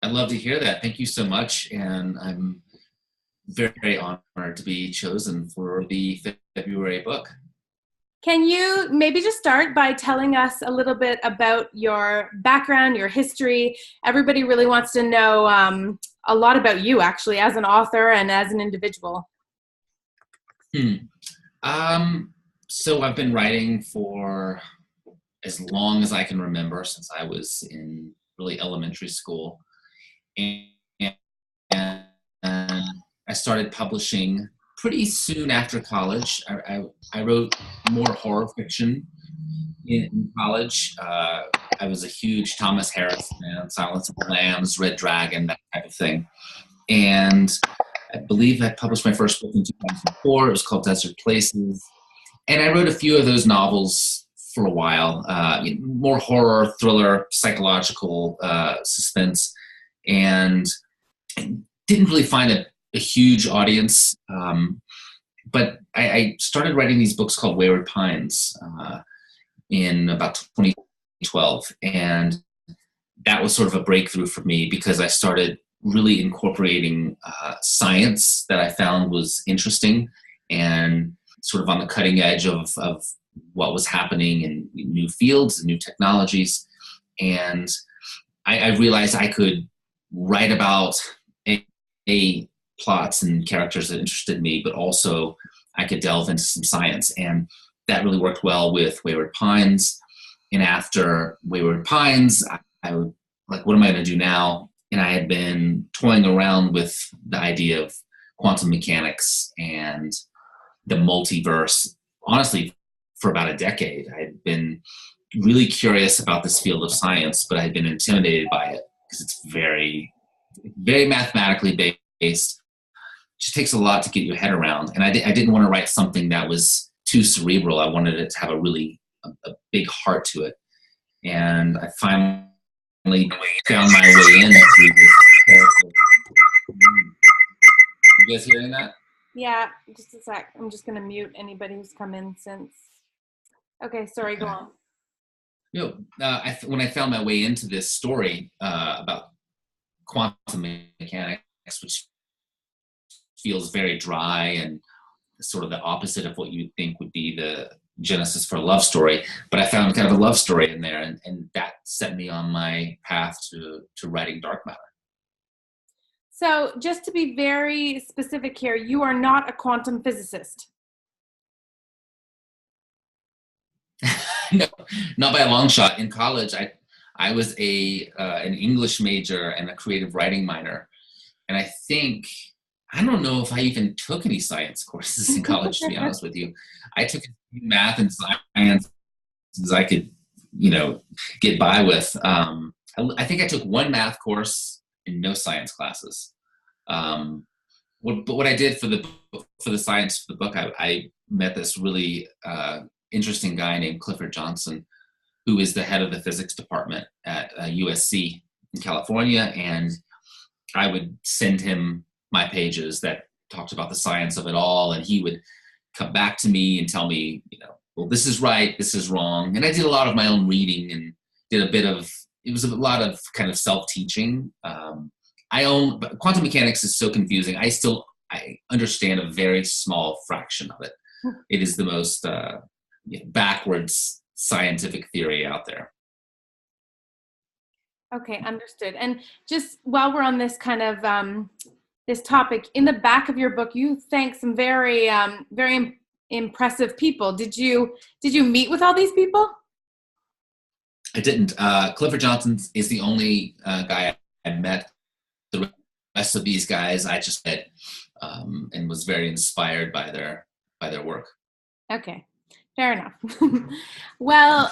I'd love to hear that. Thank you so much. And I'm very, very honored to be chosen for the February book. Can you maybe just start by telling us a little bit about your background, your history? Everybody really wants to know a lot about you, actually, as an author and as an individual. Hmm. So I've been writing for as long as I can remember, since I was in really elementary school. And, and I started publishing pretty soon after college. I wrote more horror fiction in college. I was a huge Thomas Harris fan, Silence of the Lambs, Red Dragon, that type of thing. And I believe I published my first book in 2004. It was called Desert Places. And I wrote a few of those novels for a while, more horror, thriller, psychological suspense, and didn't really find a huge audience. But I started writing these books called Wayward Pines in about 2012. And that was sort of a breakthrough for me because I started really incorporating science that I found was interesting and sort of on the cutting edge of what was happening in new fields and new technologies. And I realized I could write about a plots and characters that interested me, but also I could delve into some science. And that really worked well with Wayward Pines. And after Wayward Pines, I would like, what am I going to do now? And I had been toying around with the idea of quantum mechanics and the multiverse, honestly, for about a decade. I had been really curious about this field of science, but I had been intimidated by it because it's very, very mathematically based. It just takes a lot to get your head around. And I didn't want to write something that was too cerebral. I wanted it to have a big heart to it. And I finally found my way into this character. You guys hearing that? Yeah, just a sec. I'm just going to mute anybody who's come in since. Okay, sorry, go on. When I found my way into this story about quantum mechanics, which feels very dry and sort of the opposite of what you think would be the genesis for a love story, but I found kind of a love story in there, and that set me on my path to writing dark matter. So just to be very specific here, you are not a quantum physicist. No, not by a long shot. In college, I was an English major and a creative writing minor, and I don't know if I even took any science courses in college, to be honest with you. I took math and science as I could, get by with. I think I took one math course and no science classes. But what I did for the science for the book, I met this really interesting guy named Clifford Johnson, who is the head of the physics department at USC in California, and I would send him my pages that talked about the science of it all, and he would come back to me and tell me, well, this is right, this is wrong. And I did a lot of my own reading and it was a lot of kind of self-teaching. But quantum mechanics is so confusing. I understand a very small fraction of it. It is the most backwards scientific theory out there. Okay, understood. And just while we're on this kind of this topic, in the back of your book, you thank some very, very impressive people. Did you meet with all these people? I didn't. Clifford Johnson is the only guy I met. The rest of these guys I just met and was very inspired by their work. Okay, fair enough. Well,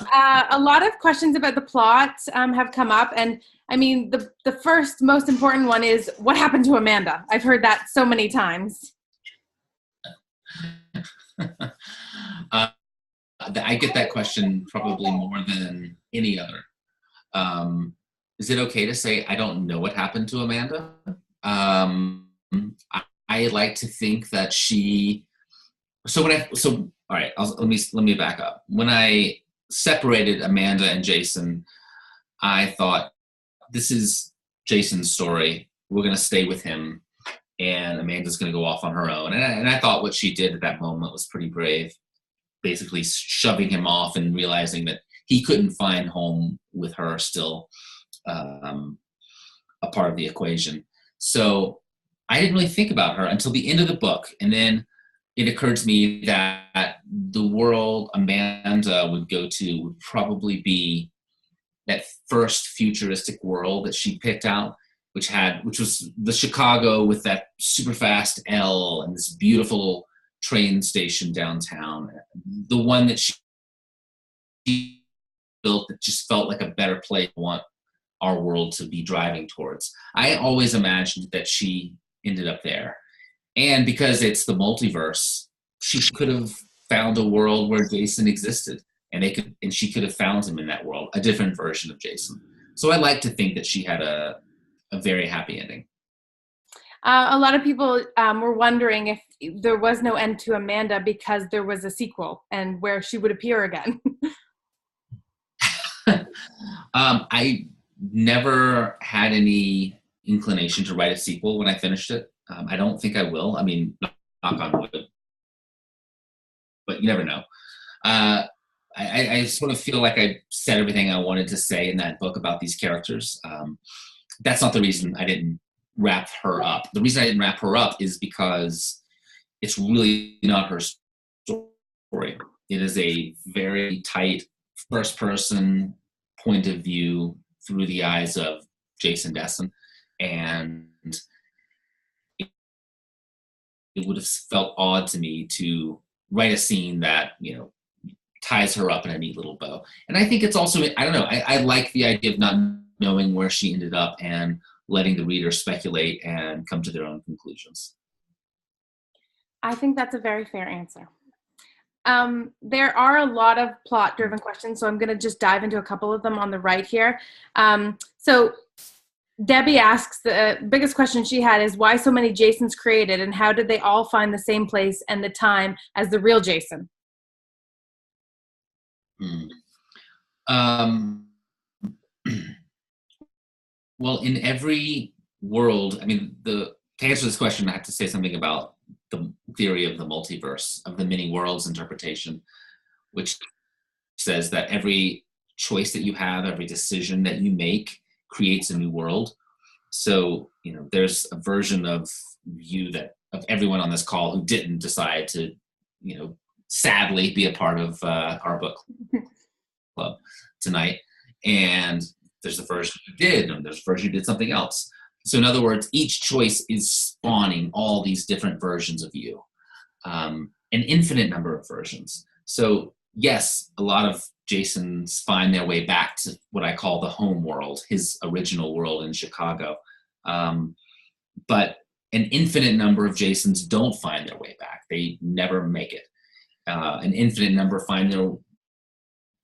a lot of questions about the plot have come up, and I mean, the first most important one is what happened to Amanda? I've heard that so many times. I get that question probably more than any other. Is it okay to say I don't know what happened to Amanda? I like to think that she. All right. Let me back up. When I separated Amanda and Jason, I thought this is Jason's story. We're going to stay with him, and Amanda's going to go off on her own. And I thought what she did at that moment was pretty brave, basically shoving him off and realizing that he couldn't find home with her still a part of the equation. So I didn't really think about her until the end of the book. And then it occurred to me that the world Amanda would go to would probably be that first futuristic world that she picked out, which was the Chicago with that super fast L and this beautiful train station downtown. The one that she built that just felt like a better place to want our world to be driving towards. I always imagined that she ended up there. And because it's the multiverse, she could have found a world where Jason existed, and she could have found him in that world, a different version of Jason. So I like to think that she had a very happy ending. A lot of people were wondering if there was no end to Amanda because there was a sequel and where she would appear again. I never had any inclination to write a sequel when I finished it. I don't think I will. I mean, knock on wood, but you never know. I sort of feel like I said everything I wanted to say in that book about these characters. That's not the reason I didn't wrap her up. The reason I didn't wrap her up is because it's really not her story. It is a very tight first-person point of view through the eyes of Jason Desson, and it would have felt odd to me to write a scene that, ties her up in a neat little bow. And I think it's also, I don't know, I like the idea of not knowing where she ended up and letting the reader speculate and come to their own conclusions. I think that's a very fair answer. There are a lot of plot-driven questions, so I'm going to just dive into a couple of them on the right here. So Debbie asks, the biggest question she had is why so many Jasons created, and how did they all find the same place and the time as the real Jason? Well, in every world, I mean, to answer this question, I have to say something about the theory of the multiverse, of the many worlds interpretation, which says that every choice that you have, every decision that you make creates a new world. So, there's a version of you of everyone on this call who didn't decide to, sadly be a part of our book club tonight. And there's a version who did, and there's a version who did something else. So in other words, each choice is spawning all these different versions of you, an infinite number of versions. So yes, a lot of Jasons find their way back to what I call the home world, his original world in Chicago. But an infinite number of Jasons don't find their way back. They never make it. An infinite number find their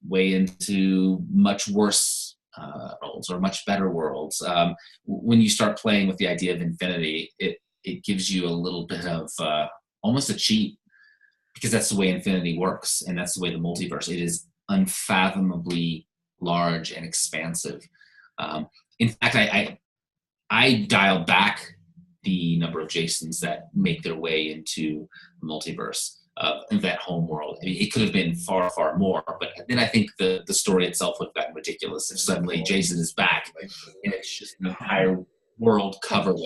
way into much worse worlds or much better worlds. When you start playing with the idea of infinity, it gives you a little bit of almost a cheat, because that's the way infinity works, and that's the way the multiverse. It is unfathomably large and expansive. In fact, I dialed back the number of Jasons that make their way into the multiverse. In that home world. I mean, it could have been far, far more, but then I think the story itself would have gotten ridiculous if suddenly Jason is back and it's just an entire world covered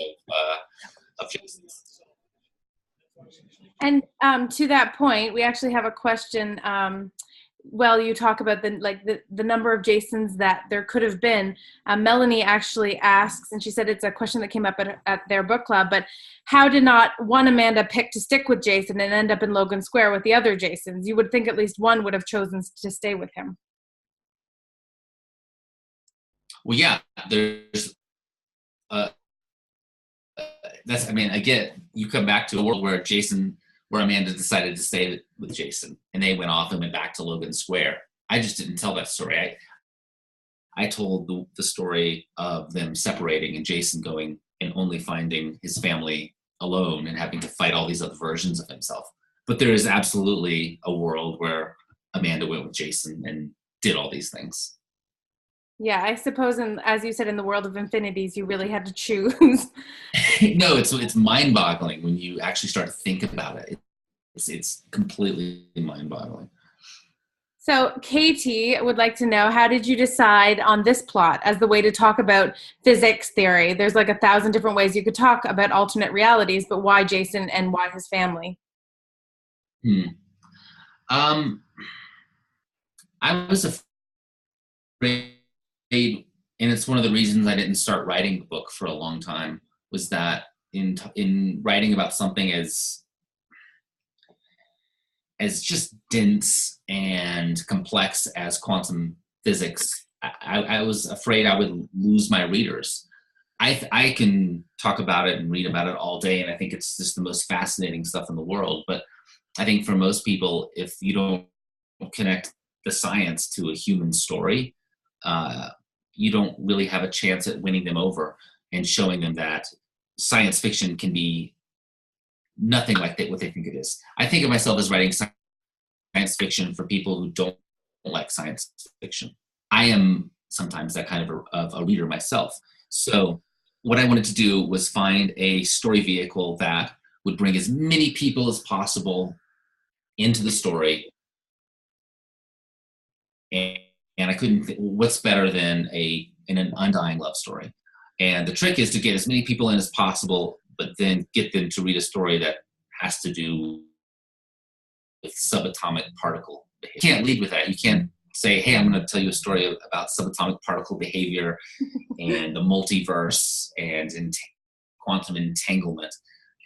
of Jasons. And to that point, we actually have a question. Well, you talk about the number of Jasons that there could have been. Melanie actually asks, and she said it's a question that came up at their book club, but how did not one Amanda pick to stick with Jason and end up in Logan Square with the other Jasons? You would think at least one would have chosen to stay with him. Well, yeah, there's that's, I mean, again, you come back to a world where Amanda decided to stay with Jason, and they went off and went back to Logan Square. I just didn't tell that story. I told the story of them separating and Jason going and only finding his family alone and having to fight all these other versions of himself. But there is absolutely a world where Amanda went with Jason and did all these things. Yeah, I suppose, as you said, in the world of infinities, you really had to choose. No, it's mind-boggling when you actually start to think about it. It's completely mind-boggling. So, Katie would like to know, how did you decide on this plot as the way to talk about physics theory? There's like 1,000 different ways you could talk about alternate realities, but why Jason and why his family? Hmm. Um, I was afraid, and it's one of the reasons I didn't start writing the book for a long time, was that in writing about something as just dense and complex as quantum physics, I was afraid I would lose my readers. I can talk about it and read about it all day, and I think it's just the most fascinating stuff in the world. But I think for most people, if you don't connect the science to a human story, uh, you don't really have a chance at winning them over and showing them that science fiction can be nothing like what they think it is. I think of myself as writing science fiction for people who don't like science fiction. I am sometimes that kind of a reader myself. So what I wanted to do was find a story vehicle that would bring as many people as possible into the story. And, and I couldn't think, what's better than an undying love story? And the trick is to get as many people in as possible, but then get them to read a story that has to do with subatomic particle behavior. You can't lead with that. You can't say, hey, I'm going to tell you a story about subatomic particle behavior and the multiverse and quantum entanglement.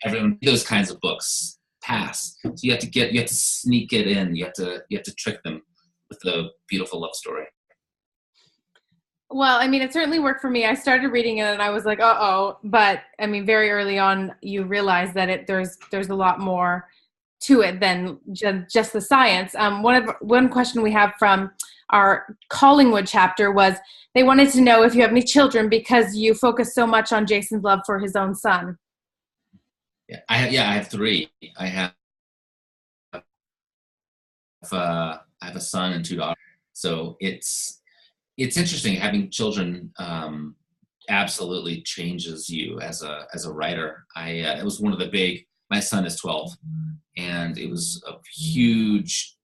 Everyone, those kinds of books pass. So you have to sneak it in. You have to trick them with a beautiful love story. Well, I mean, it certainly worked for me. I started reading it and I was like, "Uh-oh." But I mean, very early on, you realize that there's a lot more to it than just the science. One question we have from our Collingwood chapter was they wanted to know if you have any children because you focus so much on Jason's love for his own son. I have three. I have a son and two daughters. So it's interesting having children. Absolutely changes you as a writer. It was one of the big. My son is 12, and it was a huge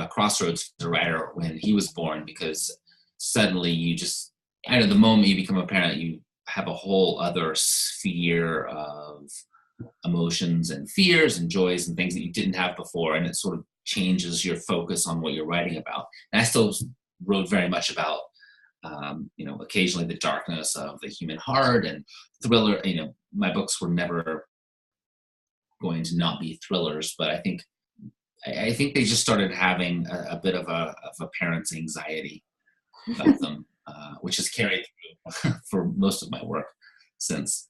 crossroads as a writer when he was born, because suddenly you just, I know, the moment you become a parent, you have a whole other sphere of emotions and fears and joys and things that you didn't have before, and it sort of changes your focus on what you're writing about. And I still wrote very much about occasionally the darkness of the human heart and thriller. My books were never going to not be thrillers, but I think they just started having a bit of a parent's anxiety about them, which has carried through for most of my work since.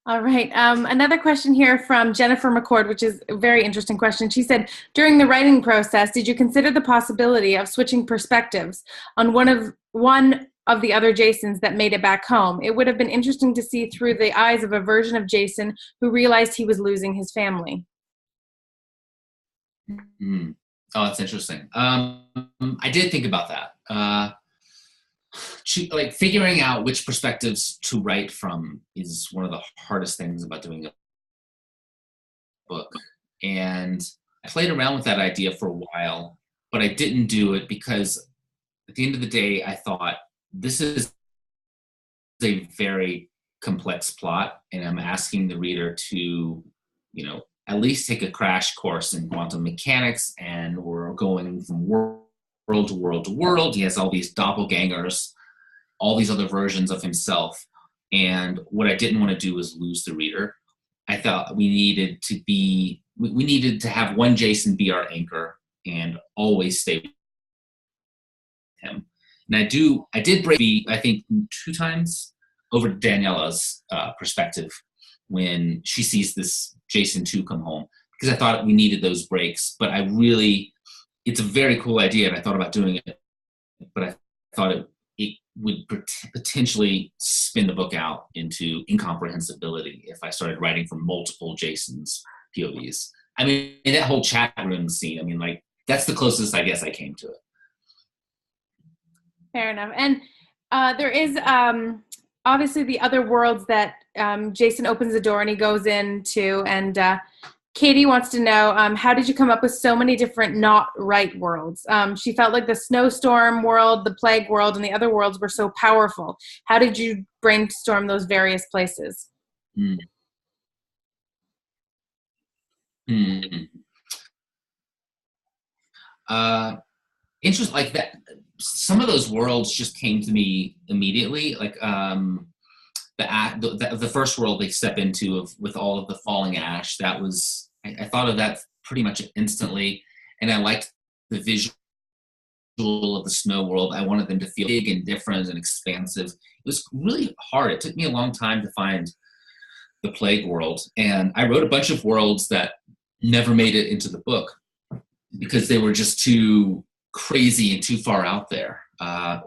All right. Another question here from Jennifer McCord, which is a very interesting question. She said, during the writing process, did you consider the possibility of switching perspectives on one of the other Jasons that made it back home? It would have been interesting to see through the eyes of a version of Jason who realized he was losing his family. Mm. Oh, that's interesting. I did think about that. Like figuring out which perspectives to write from is one of the hardest things about doing a book. And I played around with that idea for a while, but I didn't do it because at the end of the day, I thought this is a very complex plot, and I'm asking the reader to, at least take a crash course in quantum mechanics, and we're going from world to world to world. He has all these doppelgangers, all these other versions of himself. And what I didn't want to do was lose the reader. I thought we needed to have one Jason be our anchor and always stay with him. And I did break, I think, 2 times over Daniela's perspective when she sees this Jason 2 come home, because I thought we needed those breaks. But it's a very cool idea, and I thought about doing it, but I thought it would potentially spin the book out into incomprehensibility if I started writing from multiple Jason's POVs. I mean, that whole chat room scene, I mean, like, that's the closest I guess I came to it. Fair enough. And there is obviously the other worlds that Jason opens the door and he goes into. And Katie wants to know, how did you come up with so many different not right worlds? She felt like the snowstorm world, the plague world, and the other worlds were so powerful. How did you brainstorm those various places? Hmm. Hmm. Interest like that. Some of those worlds just came to me immediately. Like the first world they step into with all of the falling ash. That was I thought of that pretty much instantly, and I liked the visual of the snow world. I wanted them to feel big and different and expansive. It was really hard. It took me a long time to find the plague world, and I wrote a bunch of worlds that never made it into the book because they were just too crazy and too far out there.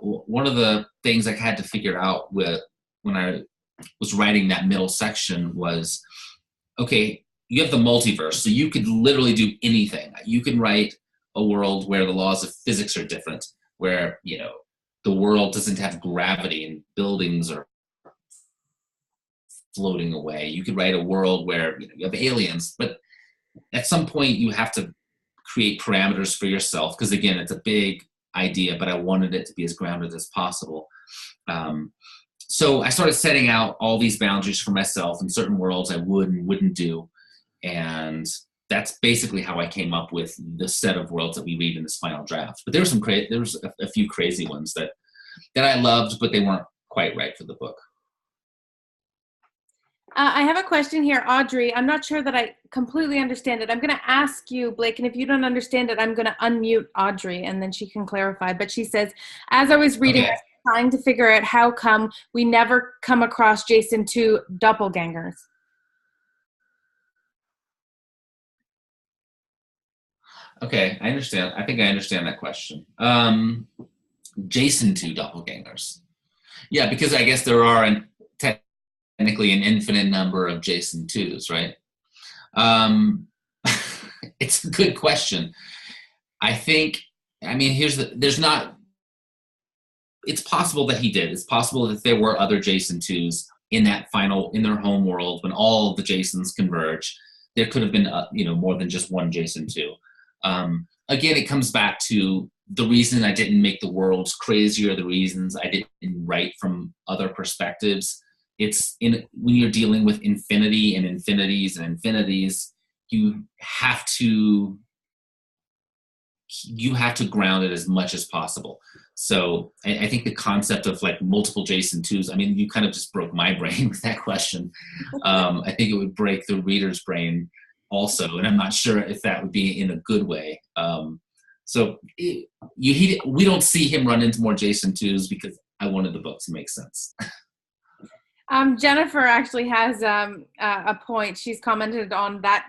One of the things I had to figure out when I was writing that middle section was, okay, you have the multiverse, so you could literally do anything. You can write a world where the laws of physics are different, where the world doesn't have gravity and buildings are floating away. You could write a world where you have aliens, but at some point you have to create parameters for yourself because again it's a big idea, but I wanted it to be as grounded as possible. So I started setting out all these boundaries for myself and certain worlds I would and wouldn't do, and that's basically how I came up with the set of worlds that we read in this final draft. But there was a few crazy ones that I loved, but they weren't quite right for the book. I have a question here, Audrey. I'm not sure that I completely understand it. I'm going to ask you, Blake, and if you don't understand it, I'm going to unmute Audrey, and then she can clarify. But she says, as I was reading, Okay. I was trying to figure out how come we never come across Jason 2 doppelgangers. Okay, I understand. I think I understand that question. Jason 2 doppelgangers. Yeah, because I guess there are technically an infinite number of Jason 2s, right? Um, it's a good question. I think, I mean, there's not, it's possible that he did. It's possible that there were other Jason 2s in their home world when all of the Jasons converge. There could have been, more than just one Jason 2. Again, it comes back to the reason I didn't make the worlds crazier, the reasons I didn't write from other perspectives. When you're dealing with infinity and infinities and infinities, you have to ground it as much as possible. So I think the concept of like multiple Jason 2s, I mean, you kind of just broke my brain with that question. I think it would break the reader's brain also, and I'm not sure if that would be in a good way. We don't see him run into more Jason 2s because I wanted the book to make sense. Jennifer actually has a point. She's commented on that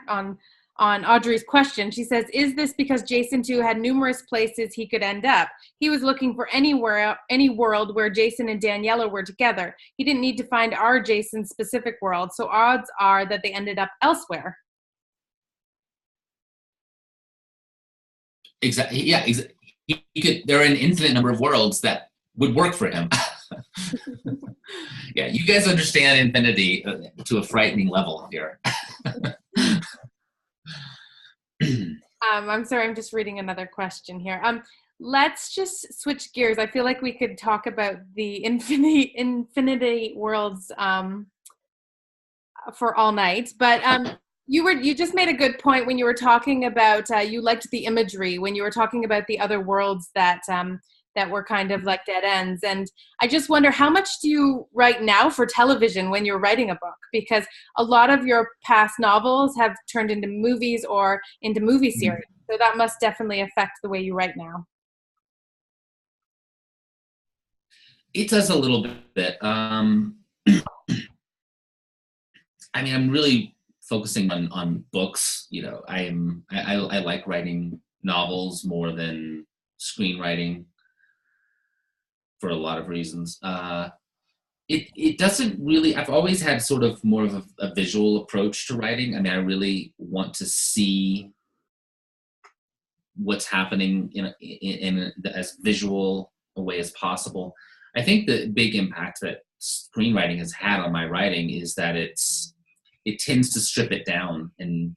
on Audrey's question. She says, is this because Jason 2 had numerous places he could end up? He was looking for any world where Jason and Daniela were together. He didn't need to find our Jason's specific world, so odds are that they ended up elsewhere. Exactly. Yeah. There are an infinite number of worlds that would work for him. Yeah, you guys understand infinity to a frightening level here. I'm sorry, I'm just reading another question here. Let's just switch gears. I feel like we could talk about the infinity worlds for all night, but you just made a good point when you were talking about you liked the imagery when you were talking about the other worlds that were kind of like dead ends. And I just wonder, how much do you write now for television when you're writing a book? Because a lot of your past novels have turned into movies or into movie series. So that must definitely affect the way you write now. It does a little bit. I mean, I'm really focusing on books. I like writing novels more than screenwriting for a lot of reasons. It doesn't really. I've always had sort of more of a visual approach to writing. I mean, I really want to see what's happening in as visual away as possible. I think the big impact that screenwriting has had on my writing is that it tends to strip it down and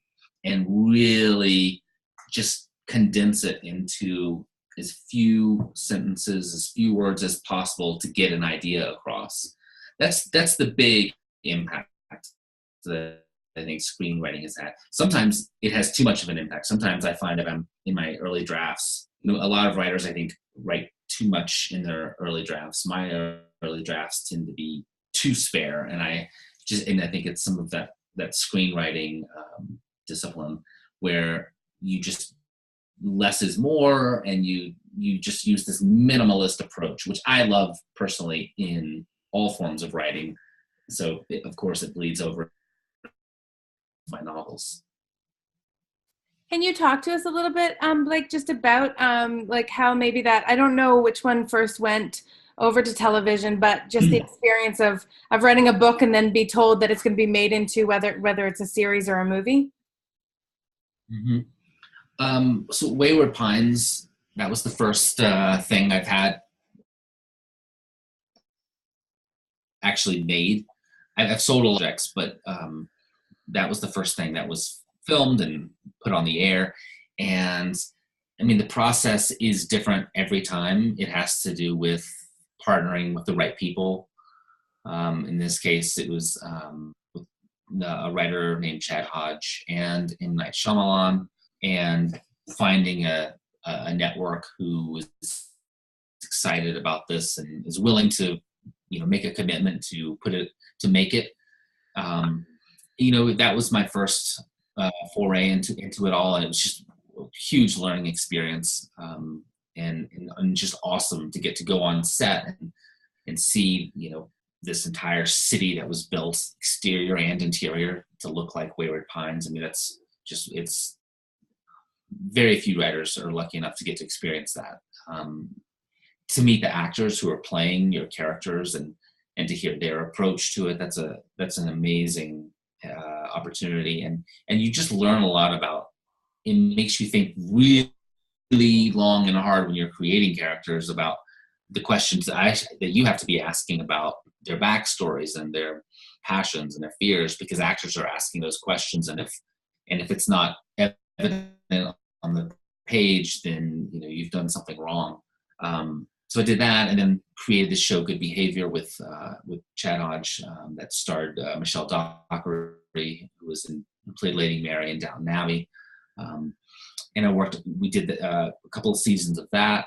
really just condense it into as few sentences, as few words as possible to get an idea across. That's the big impact that I think screenwriting has had. Sometimes it has too much of an impact. Sometimes I find that I'm in my early drafts. A lot of writers, I think, write too much in their early drafts. My early drafts tend to be too spare, and I think it's some of that screenwriting discipline where you just less is more, and you just use this minimalist approach, which I love personally in all forms of writing. So of course it bleeds over my novels. Can you talk to us a little bit, Blake, just about like how maybe that, I don't know which one first went over to television, but just the experience of writing a book and then be told that it's going to be made into whether it's a series or a movie? Mm-hmm. So Wayward Pines, that was the first thing I've had actually made. I've sold objects, but that was the first thing that was filmed and put on the air. And I mean, the process is different every time. It has to do with partnering with the right people. In this case, it was with a writer named Chad Hodge and M. Night Shyamalan, and finding a network who is excited about this and is willing to, make a commitment to make it. That was my first foray into it all, and it was just a huge learning experience, and just awesome to get to go on set and see, this entire city that was built, exterior and interior, to look like Wayward Pines. I mean, it's very few writers are lucky enough to get to experience that. To meet the actors who are playing your characters and to hear their approach to it, that's an amazing opportunity, and you just learn a lot about. It makes you think really long and hard when you're creating characters about the questions that you have to be asking about their backstories and their passions and their fears, because actors are asking those questions, and if it's not evident on the page, then you've done something wrong. So I did that, and then created this show, Good Behavior, with Chad Hodge, that starred Michelle Dockery, who played Lady Mary in Downton Abbey. And we did a couple of seasons of that.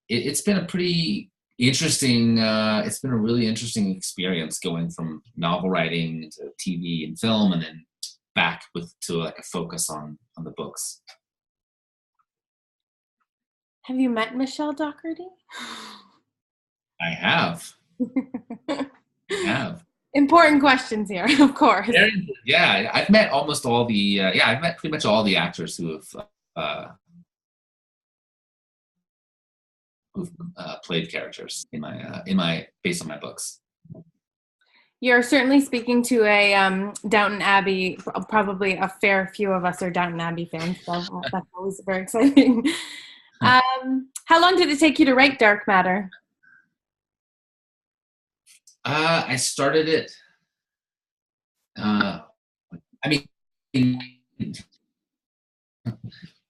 It's been a pretty interesting, it's been a really interesting experience going from novel writing to TV and film, and then back to like a focus on the books. Have you met Michelle Dockery? I have. I have. Important questions here, of course. Yeah, I've met almost all the. I've met pretty much all the actors who've played characters in my based on my books. You're certainly speaking to a Downton Abbey. Probably a fair few of us are Downton Abbey fans, so that's always very exciting. How long did it take you to write Dark Matter? I started it. I mean,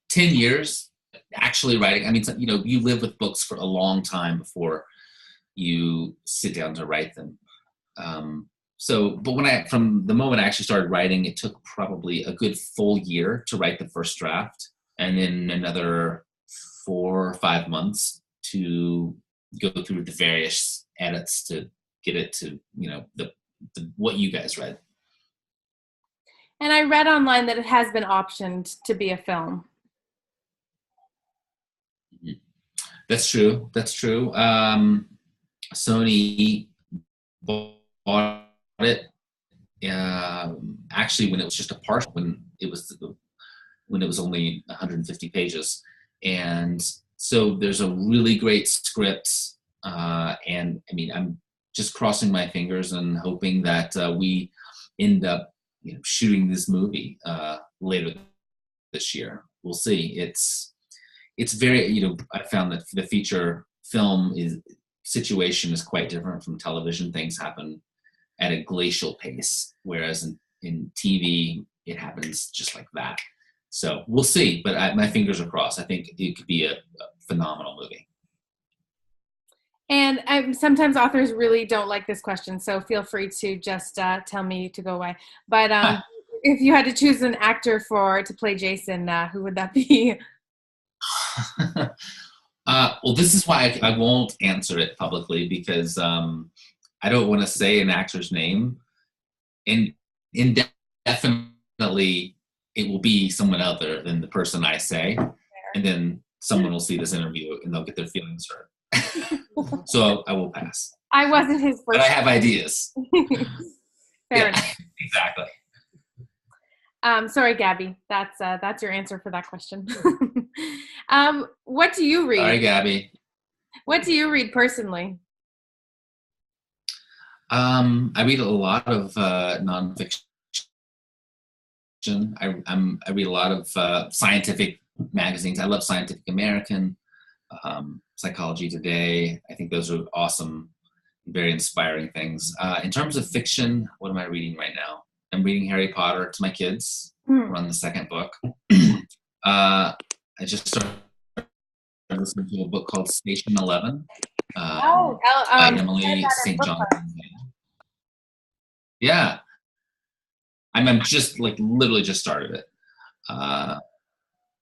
10 years actually writing. I mean, you live with books for a long time before you sit down to write them. But from the moment I actually started writing, it took probably a good full year to write the first draft, and then another 4 or 5 months to go through the various edits to get it to what you guys read. And I read online that it has been optioned to be a film. That's true. Sony bought it actually when it was just a partial, when it was only 150 pages, and so there's a really great script, and I mean, I'm just crossing my fingers and hoping that we end up shooting this movie later this year. We'll see. It's very, I found that the feature film situation is quite different from television. Things happen at a glacial pace, whereas in TV, it happens just like that. So we'll see, but my fingers are crossed. I think it could be a phenomenal movie. And sometimes authors really don't like this question, so feel free to just tell me to go away. But if you had to choose an actor to play Jason, who would that be? Well, this is why I won't answer it publicly, because I don't want to say an actor's name. And indefinitely, it will be someone other than the person I say. And then someone will see this interview and they'll get their feelings hurt. So I will pass. I wasn't his first. But I have ideas. Fair enough. Exactly. Sorry, Gabby. That's your answer for that question. What do you read? Sorry, Gabby. What do you read personally? I read a lot of nonfiction. I read a lot of scientific magazines. I love Scientific American, Psychology Today. I think those are awesome, very inspiring things. In terms of fiction, what am I reading right now? I'm reading Harry Potter to my kids. We're on the second book. I just started listening to a book called Station 11 by Emily St. John. Yeah. I'm just literally just started it.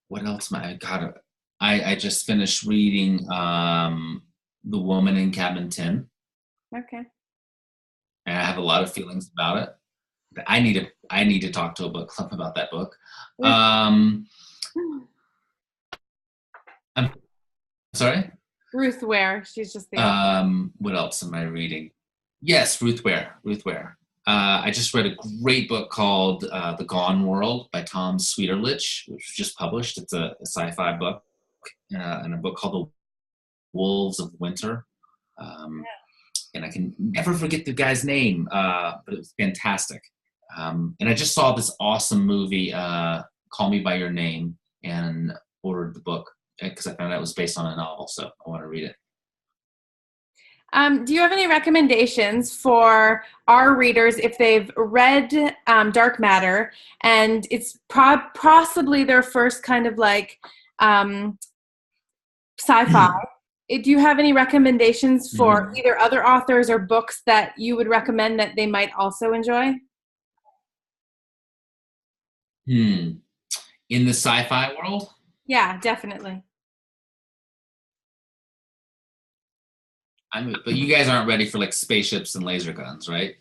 What else am I just finished reading The Woman in Cabin 10. Okay. And I have a lot of feelings about it. I need to talk to a book club about that book. I'm sorry? Ruth Ware. She's just the what else am I reading? Yes, Ruth Ware. I just read a great book called The Gone World by Tom Sweeterlich, which was just published. It's a sci-fi book, and a book called The Wolves of Winter. And I can never forget the guy's name, but it was fantastic. And I just saw this awesome movie, Call Me By Your Name, and ordered the book because I found out it was based on a novel, so I want to read it. Do you have any recommendations for our readers if they've read Dark Matter and it's possibly their first kind of sci-fi? Do you have any recommendations for either other authors or books that you would recommend that they might also enjoy? In the sci-fi world? Yeah, definitely. But you guys aren't ready for spaceships and laser guns, right?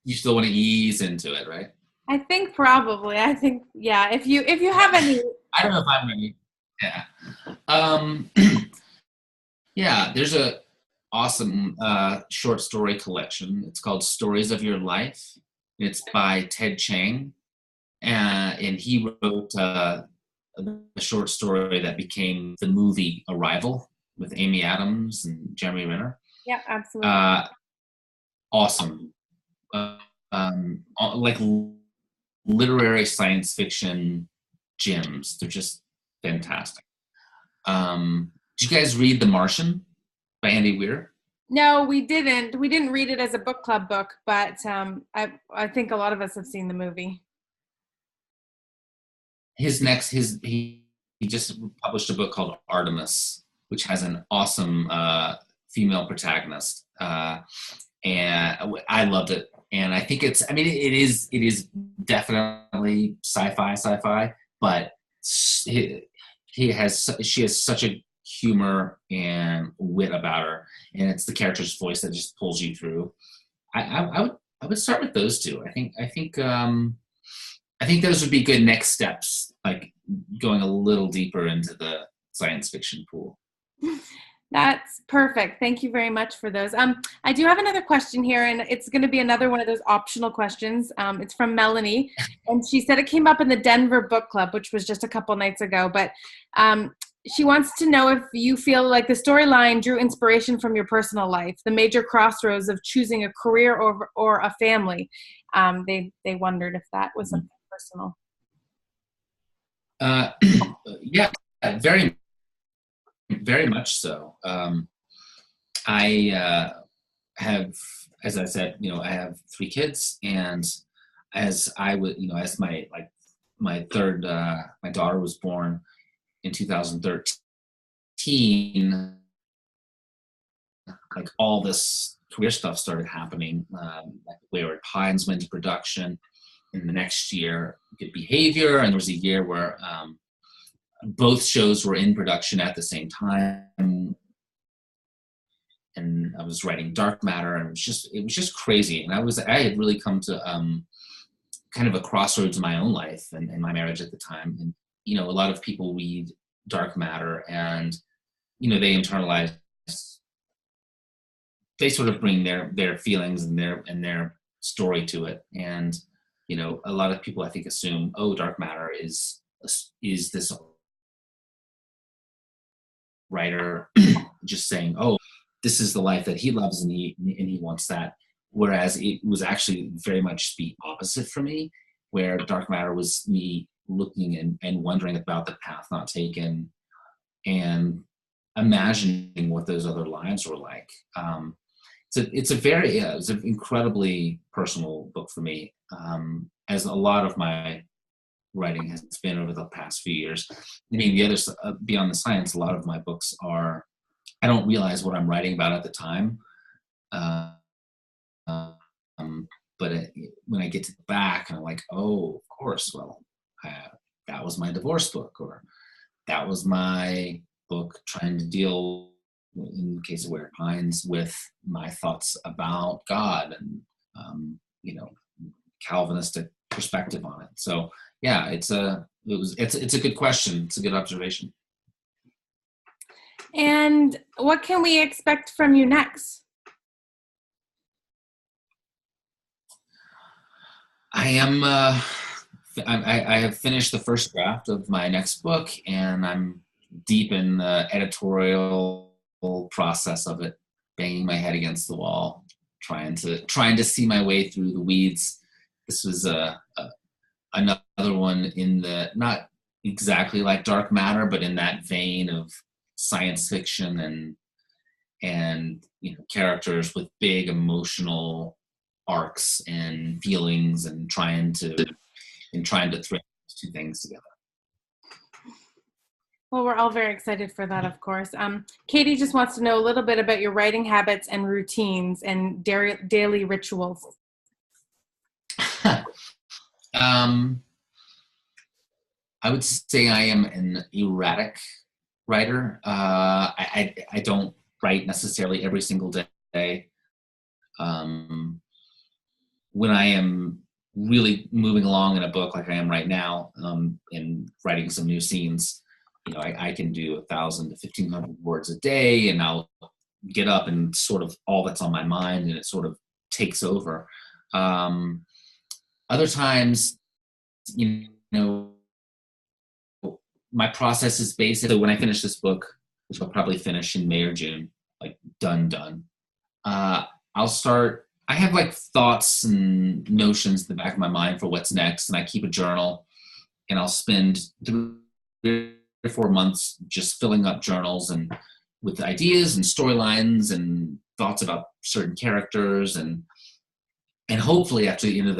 You still want to ease into it, right? I think probably. Yeah. If you have any, I don't know if I'm ready. Yeah. Yeah. There's a awesome short story collection. It's called Stories of Your Life. It's by Ted Chiang, and he wrote a short story that became the movie Arrival with Amy Adams and Jeremy Renner. Yeah, absolutely. Awesome. Literary science fiction gems. They're just fantastic. Did you guys read The Martian by Andy Weir? No, we didn't. We didn't read it as a book club book, but I think a lot of us have seen the movie. He just published a book called Artemis, which has an awesome female protagonist, and I loved it. And I think it is definitely sci-fi, but she has such a humor and wit about her, and it's the character's voice that just pulls you through. I would start with those two. I think those would be good next steps, going a little deeper into the science fiction pool. That's perfect. Thank you very much for those. I do have another question here, and it's going to be another one of those optional questions. It's from Melanie, and she said it came up in the Denver Book Club, which was just a couple nights ago, but she wants to know if you feel like the storyline drew inspiration from your personal life, the major crossroads of choosing a career or a family. They wondered if that was something personal. Yeah, very, very much so. I have, as I said, I have 3 kids, and as I would, as my third, my daughter was born in 2013, like all this career stuff started happening. Like Wayward Pines went to production in the next year, Good Behavior, and there was a year where both shows were in production at the same time. And I was writing Dark Matter, and it was just crazy. And I had really come to kind of a crossroads in my own life and my marriage at the time. And a lot of people read Dark Matter, and they internalize, they sort of bring their feelings and their story to it. And a lot of people, I think, assume, oh, Dark Matter is this writer just saying, oh, this is the life that he loves, and he wants that. Whereas it was actually very much the opposite for me, where Dark Matter was me looking and wondering about the path not taken, and imagining what those other lives were like. It's an incredibly personal book for me, as a lot of my writing has been over the past few years. I mean, the other beyond the science, a lot of my books are, I don't realize what I'm writing about at the time, but when I get to the back, I'm like, oh, of course, well, that was my divorce book, or that was my book trying to deal, in the case of Wayward Pines, with my thoughts about God and Calvinistic perspective on it. So yeah, it's a good question. It's a good observation. And what can we expect from you next? I have finished the first draft of my next book, and I'm deep in the editorial process of it, banging my head against the wall, trying to see my way through the weeds. This was another one in the, not exactly like Dark Matter, but in that vein of science fiction and characters with big emotional arcs and feelings, and trying to thread those two things together. Well, we're all very excited for that, of course. Katie just wants to know a little bit about your writing habits and routines and daily rituals. I would say I am an erratic writer. I don't write necessarily every single day. When I am really moving along in a book like I am right now, and writing some new scenes, I can do 1,000 to 1,500 words a day, and I'll get up and sort of all that's on my mind, and it sort of takes over. Other times, my process is basic. So when I finish this book, which I'll probably finish in May or June, like done, I'll start. I have like thoughts and notions in the back of my mind for what's next, and I keep a journal, and I'll spend 3 or 4 months just filling up journals and with ideas and storylines and thoughts about certain characters, and hopefully after the end of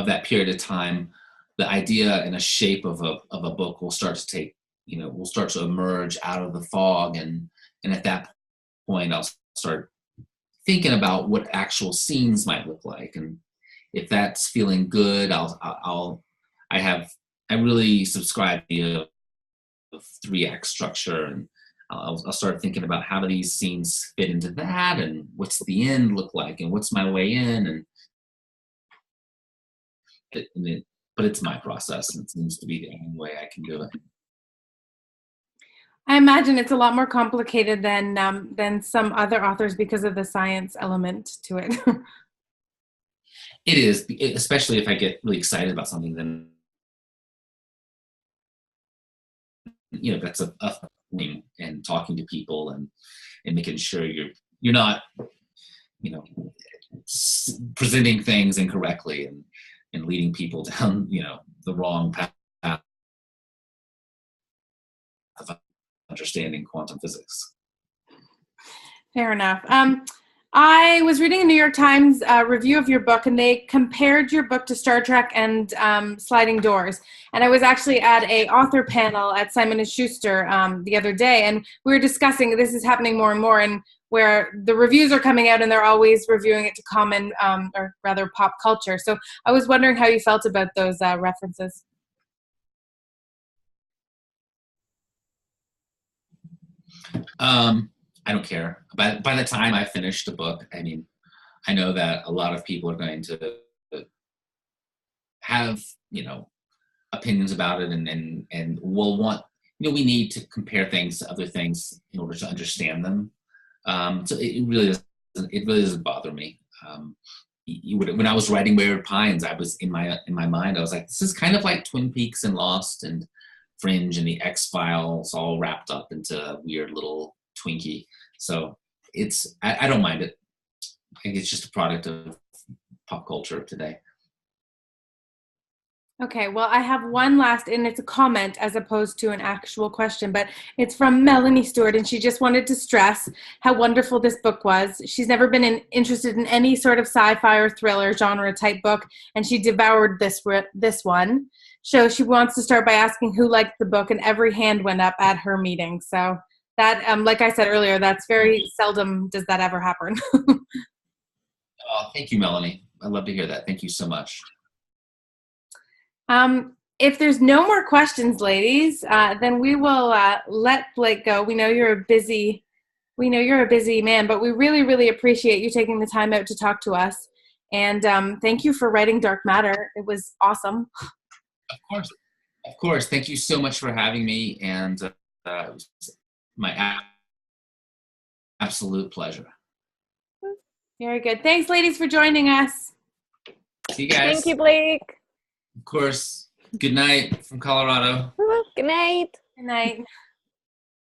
that period of time, the idea and a shape of a book will start to take, will start to emerge out of the fog, and at that point I'll start thinking about what actual scenes might look like, and if that's feeling good, I really subscribe to the 3-act structure, and I'll start thinking about how do these scenes fit into that, and what's the end look like, and what's my way in, but it's my process, and it seems to be the only way I can do it. I imagine it's a lot more complicated than some other authors because of the science element to it. It is, especially if I get really excited about something, then that's a thing, and talking to people and making sure you're not presenting things incorrectly and leading people down the wrong path of understanding quantum physics. Fair enough. I was reading a New York Times review of your book, and they compared your book to Star Trek and Sliding Doors. And I was actually at a author panel at Simon & Schuster the other day, and we were discussing, this is happening more and more, and where the reviews are coming out and they're always reviewing it to common, or rather pop culture. So I was wondering how you felt about those references. I don't care. By the time I finish the book, I mean, I know that a lot of people are going to have, opinions about it, and will want, we need to compare things to other things in order to understand them. So it really doesn't bother me. When I was writing Wayward Pines, I was in my mind, I was like, this is kind of like Twin Peaks and Lost and Fringe and the X-Files all wrapped up into a weird little Twinkie. So I don't mind it. I think it's just a product of pop culture today. Okay, well, I have one last, and it's a comment as opposed to an actual question, but it's from Melanie Stewart, and she just wanted to stress how wonderful this book was. She's never been interested in any sort of sci-fi or thriller genre type book, and she devoured this one. So she wants to start by asking who liked the book, and every hand went up at her meeting. So that, like I said earlier, that's very seldom does that ever happen. Oh, thank you, Melanie. I'd love to hear that. Thank you so much. If there's no more questions, ladies, then we will let Blake go. We know you're a busy man, but we really, really appreciate you taking the time out to talk to us. And thank you for writing Dark Matter. It was awesome. Of course. Thank you so much for having me, and it was my absolute pleasure. Very good. Thanks, ladies, for joining us. See you guys. Thank you, Blake. Of course. Good night from Colorado. Good night. Good night.